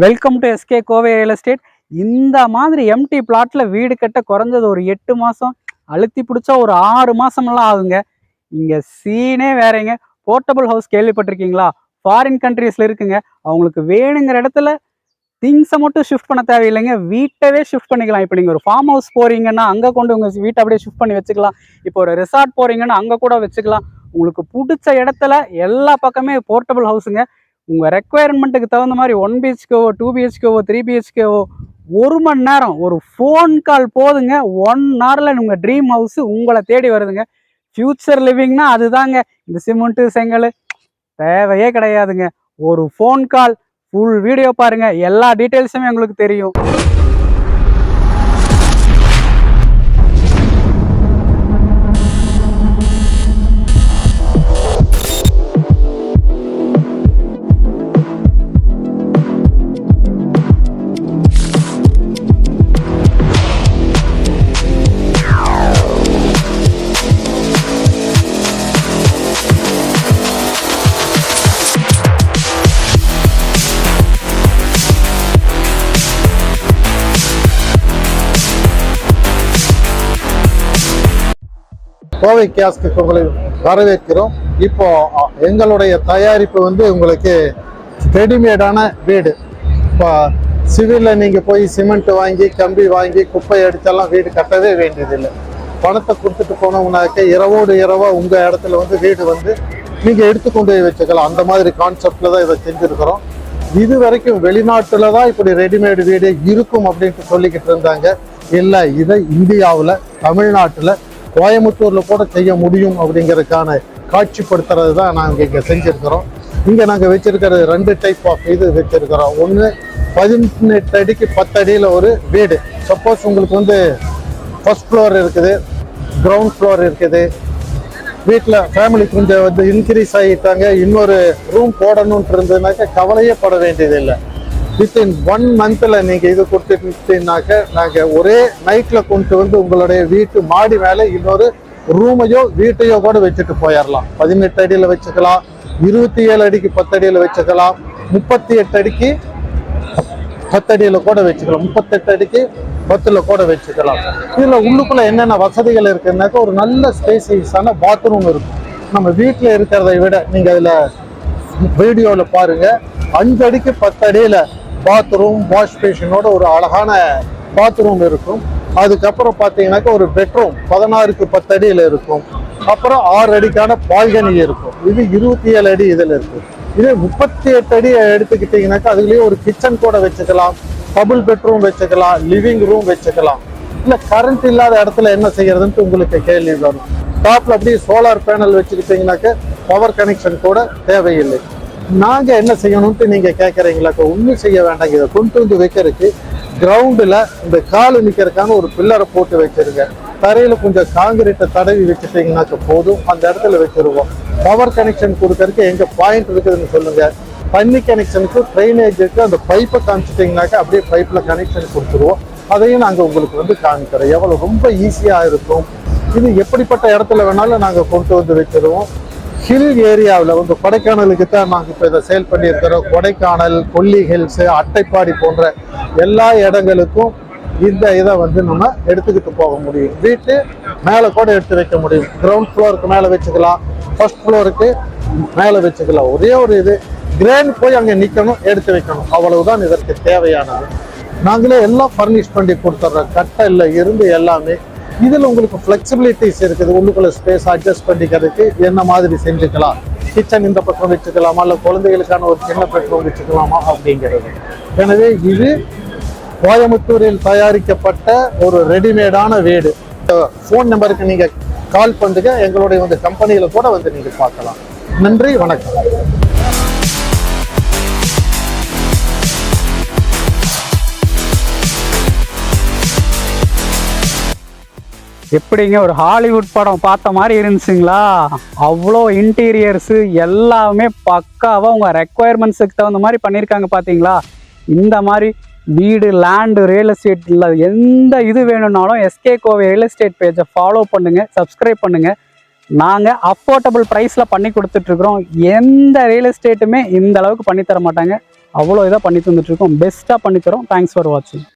Welcome to SK Kovai real estate. இந்த மாதிரி empty பிளாட்ல வீடு கட்ட குறைஞ்சது ஒரு 8 மாதம், அழுத்தி பிடிச்சா ஒரு 6 மாதமெல்லாம் ஆகுங்க. இங்கே சீனே வேறங்க. போர்ட்டபிள் ஹவுஸ் கேள்விப்பட்டிருக்கீங்களா? ஃபாரின் கண்ட்ரீஸில் இருக்குங்க. அவங்களுக்கு வேணுங்கிற இடத்துல திங்ஸை மட்டும் ஷிஃப்ட் பண்ண தேவையில்லைங்க, வீட்டவே ஷிஃப்ட் பண்ணிக்கலாம். இப்போ நீங்கள் ஒரு ஃபார்ம் ஹவுஸ் போகிறீங்கன்னா அங்கே கொண்டு உங்கள் வீட்டை அப்படியே ஷிஃப்ட் பண்ணி வச்சுக்கலாம். இப்போ ஒரு ரெசார்ட் போகிறீங்கன்னா அங்கே கூட வச்சுக்கலாம். உங்களுக்கு பிடிச்ச இடத்துல எல்லா பக்கமே போர்ட்டபிள் ஹவுஸுங்க. உங்கள் ரெக்குவயர்மெண்ட்டுக்கு தகுந்த மாதிரி 1 பிஹெச்கேவோ 2 பிஹெச்கேவோ 3 பிஹெச்கேவோ 1 மணி நேரம் ஒரு ஃபோன் கால் போதுங்க. 1 ஹவரில் உங்கள் ட்ரீம் ஹவுஸு உங்களை தேடி வருதுங்க. ஃப்யூச்சர் லிவிங்னா அதுதாங்க. இந்த சிமெண்ட்டு செங்கல் தேவையே கிடையாதுங்க. ஒரு ஃபோன் கால், ஃபுல் வீடியோ பாருங்கள், எல்லா டீட்டெயில்ஸுமே உங்களுக்கு தெரியும். கோவை கியாஸ்க்கு உங்களை வரவேற்கிறோம். இப்போ எங்களுடைய தயாரிப்பு உங்களுக்கு ரெடிமேடான வீடு. இப்போ சிவிலில் நீங்கள் போய் சிமெண்ட் வாங்கி கம்பி வாங்கி குப்பை அடித்தெல்லாம் வீடு கட்டவே வேண்டியதில்லை. பணத்தை கொடுத்துட்டு போனோம்னாக்க இரவோடு இரவாக உங்கள் இடத்துல வீடு நீங்கள் எடுத்துக்கொண்டு போய் வச்சுக்கலாம். அந்த மாதிரி கான்செப்டில் தான் இதை செஞ்சுருக்கிறோம். இது வரைக்கும் வெளிநாட்டில் தான் இப்படி ரெடிமேடு வீடு இருக்கும் அப்படின்ட்டு சொல்லிக்கிட்டு இருந்தாங்க. இல்லை, இதை இந்தியாவில் தமிழ்நாட்டில் கோயம்புத்தூரில் கூட செய்ய முடியும் அப்படிங்கிறதுக்கான காட்சிப்படுத்துறது தான் நாங்கள் இங்கே செஞ்சுருக்கிறோம். இங்கே நாங்கள் வச்சுருக்கிறது 2 டைப் ஆஃப் இது வச்சுருக்கிறோம். ஒன்று 18 அடிக்கு 10 அடியில் ஒரு வீடு. சப்போஸ் உங்களுக்கு ஃபர்ஸ்ட் ஃப்ளோர் இருக்குது, கிரவுண்ட் ஃப்ளோர் இருக்குது, வீட்டில் ஃபேமிலி கொஞ்சம் இன்க்ரீஸ் ஆகிட்டாங்க, இன்னொரு ரூம் போடணுன்ட்டு இருந்ததுனாக்க கவலையே பட வேண்டியதில்லை. வித்தின் 1 மந்தில் நீங்கள் இது கொடுத்துட்டீங்கன்னாக்க நாங்கள் ஒரே நைட்டில் கொண்டு உங்களுடைய வீட்டு மாடி மேலே இன்னொரு ரூமையோ வீட்டையோ கூட வச்சுட்டு போயிடலாம். 18 அடியில் வச்சுக்கலாம், 27 அடிக்கு 10 அடியில் வச்சுக்கலாம், 38 அடிக்கு 10 அடியில் கூட வச்சுக்கலாம், 38 அடிக்கு 10ல் கூட வச்சுக்கலாம். இதில் உள்ளுக்குள்ளே என்னென்ன வசதிகள் இருக்குன்னாக்கா ஒரு நல்ல ஸ்பேசியஸான பாத்ரூம் இருக்கும். நம்ம வீட்டில் இருக்கிறத விட நீங்கள் அதில் வீடியோவில் பாருங்கள், 5 அடிக்கு 10 அடியில் பாத்ரூம் வாஷ் பேஷனோட ஒரு அழகான பாத்ரூம் இருக்கும். அதுக்கப்புறம் பார்த்தீங்கன்னாக்கா ஒரு பெட்ரூம் 16க்கு 10 அடியில் இருக்கும். அப்புறம் 6 அடிக்கான பால்கனி இருக்கும். இது 27 அடி இதில் இருக்கும். இதே 38 அடி எடுத்துக்கிட்டிங்கனாக்கா அதுலேயே ஒரு கிச்சன் கூட வச்சுக்கலாம், டபுள் பெட்ரூம் வச்சுக்கலாம், லிவிங் ரூம் வச்சுக்கலாம். இல்லை கரண்ட் இல்லாத இடத்துல என்ன செய்யறதுன்ட்டு உங்களுக்கு கேள்வி வரும். டாப்ல அப்படியே சோலார் பேனல் வச்சுக்கிட்டிங்கனாக்க பவர் கனெக்ஷன் கூட தேவையில்லை. நாங்கள் என்ன செய்யணும்ட்டு நீங்கள் கேட்குறீங்களாக்க ஒன்றும் செய்ய வேண்டாங்க. இதை கொண்டு வைக்கிறதுக்கு கிரவுண்டில் இந்த கால் நிற்கிறதுக்கான ஒரு பில்லரை போட்டு வச்சிருங்க. தரையில் கொஞ்சம் காங்கிரீட்டை தடவி வச்சுட்டிங்கனாக்க போதும், அந்த இடத்துல வச்சுருவோம். பவர் கனெக்ஷன் கொடுக்கறதுக்கு எங்கே பாயிண்ட் இருக்குதுன்னு சொல்லுங்கள். தண்ணி கனெக்ஷனுக்கு ட்ரைனேஜுக்கு அந்த பைப்பை காமிச்சிட்டிங்கனாக்கா அப்படியே பைப்பில் கனெக்ஷன் கொடுத்துருவோம். அதையும் நாங்கள் உங்களுக்கு காமிக்கிறோம். எவ்வளோ ரொம்ப ஈஸியாக இருக்கும். இது எப்படிப்பட்ட இடத்துல வேணாலும் நாங்கள் கொண்டு வச்சிருவோம். ஹில் ஏரியாவில் கொடைக்கானலுக்கு தான் நாங்கள் இப்போ இதை சேல் பண்ணியிருக்கிறோம். கொடைக்கானல், கொல்லி ஹில்ஸு, அட்டைப்பாடி போன்ற எல்லா இடங்களுக்கும் இந்த இதை நம்ம எடுத்துக்கிட்டு போக முடியும். வீட்டு மேலே கூட எடுத்து வைக்க முடியும். கிரவுண்ட் ஃப்ளோருக்கு மேலே வச்சுக்கலாம், ஃபர்ஸ்ட் ஃப்ளோருக்கு மேலே வச்சுக்கலாம். ஒரே ஒரு இது கிரேன் போய் அங்கே நிற்கணும், எடுத்து வைக்கணும், அவ்வளவுதான் இதற்கு தேவையானது. நாங்களே எல்லாம் ஃபர்னிஷ் பண்ணி கொடுத்துட்றோம், கட்டல்ல இருந்து எல்லாமே. இதில் உங்களுக்கு ஃப்ளெக்சிபிலிட்டிஸ் இருக்குது. உள்ளுக்குள்ள ஸ்பேஸ் அட்ஜஸ்ட் பண்ணிக்கிறதுக்கு என்ன மாதிரி செஞ்சுக்கலாம். கிச்சன் இந்த பக்கம் வச்சுக்கலாமா, இல்லை குழந்தைகளுக்கான ஒரு சின்ன பெட்ரூம் வச்சுக்கலாமா அப்படிங்கிறது. எனவே இது கோயம்புத்தூரில் தயாரிக்கப்பட்ட ஒரு ரெடிமேடான வீடு. ஃபோன் நம்பருக்கு நீங்கள் கால் பண்ணுங்க, எங்களுடைய கம்பெனியில் கூட நீங்கள் பார்க்கலாம். நன்றி, வணக்கம். எப்படிங்க ஒரு ஹாலிவுட் படம் பார்த்த மாதிரி இருந்துச்சுங்களா? அவ்வளோ இன்டீரியர்ஸு எல்லாமே பக்காவாக உங்கள் ரெக்குவயர்மெண்ட்ஸுக்கு தகுந்த மாதிரி பண்ணியிருக்காங்க பார்த்தீங்களா? இந்த மாதிரி வீடு, லேண்டு, ரியல் எஸ்டேட் இல்லை எந்த இது வேணும்னாலும் எஸ்கே கோவை ரியல் எஸ்டேட் பேஜை ஃபாலோ பண்ணுங்கள், சப்ஸ்கிரைப் பண்ணுங்கள். நாங்கள் அஃபோர்டபுள் ப்ரைஸில் பண்ணி கொடுத்துட்ருக்குறோம். எந்த ரியல் எஸ்டேட்டுமே இந்த அளவுக்கு பண்ணித்தர மாட்டாங்க. அவ்வளோ இதாக பண்ணி தந்துட்டுருக்கோம். பெஸ்ட்டாக பண்ணித்தரோம். தேங்க்ஸ் ஃபார் வாட்சிங்.